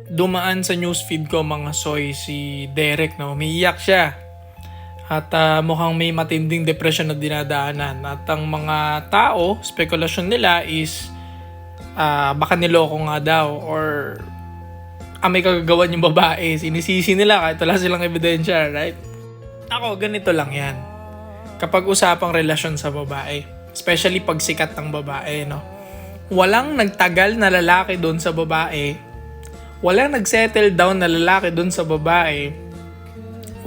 dumaan sa newsfeed ko mga soy si Derek, no? Umiiyak siya. At mukhang may matinding depression na dinadaanan. At ang mga tao, spekulasyon nila is baka niloko nga daw or may kagagawan yung babae. Sinisisi nila kahit wala silang ebidensya, right? Ako, ganito lang yan. Kapag usapang relasyon sa babae, especially pag sikat ng babae, no? Walang nagtagal na lalaki doon sa babae. Walang nagsettle down na lalaki doon sa babae.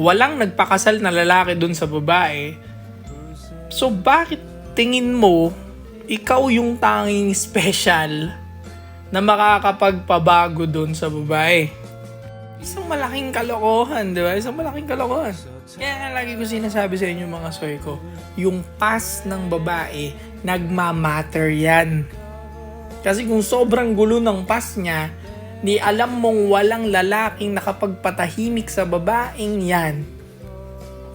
Walang nagpakasal na lalaki doon sa babae. So bakit tingin mo ikaw yung tanging special na makakapagpabago doon sa babae? Isang malaking kalokohan, di ba? Isang malaking kalokohan. Kaya nga lagi ko sinasabi sa inyo mga soy ko, yung past ng babae, nagmamatter yan. Kasi kung sobrang gulo ng past niya, di alam mong walang lalaking nakapagpatahimik sa babaeng yan,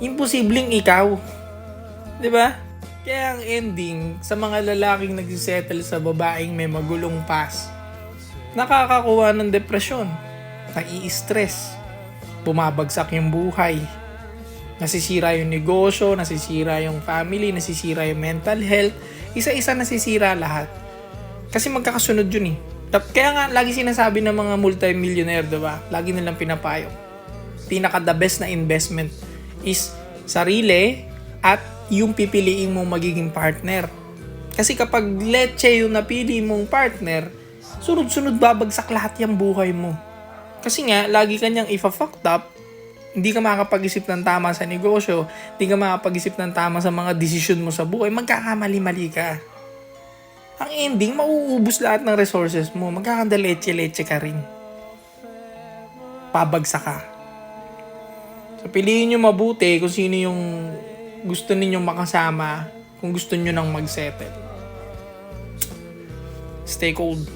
imposibleng ikaw. Di ba? Kaya ang ending sa mga lalaking nagsisettle sa babaeng may magulong past, nakakakuha ng depresyon, nai-stress, bumabagsak yung buhay, nasisira yung negosyo, nasisira yung family, nasisira yung mental health, isa-isa nasisira lahat. Kasi magkakasunod yun eh. Kaya nga lagi sinasabi ng mga multi-millionaire, diba? Lagi nilang pinapayo. Pinaka-the best na investment is sarili at yung pipiliin mong magiging partner. Kasi kapag leche yung napili mong partner, sunod-sunod babagsak lahat yung buhay mo. Kasi nga, lagi kanyang ifa-fucked up, hindi ka makakapag-isip ng tama sa negosyo, hindi ka makakapag-isip ng tama sa mga desisyon mo sa buhay, magkakamali-mali ka. Ang ending, mauubos lahat ng resources mo, magkakandaleche-leche ka rin. Pabagsak ka. So, piliin nyo mabuti kung sino yung gusto ninyong makasama, kung gusto nyo nang mag-settle. Stay cold.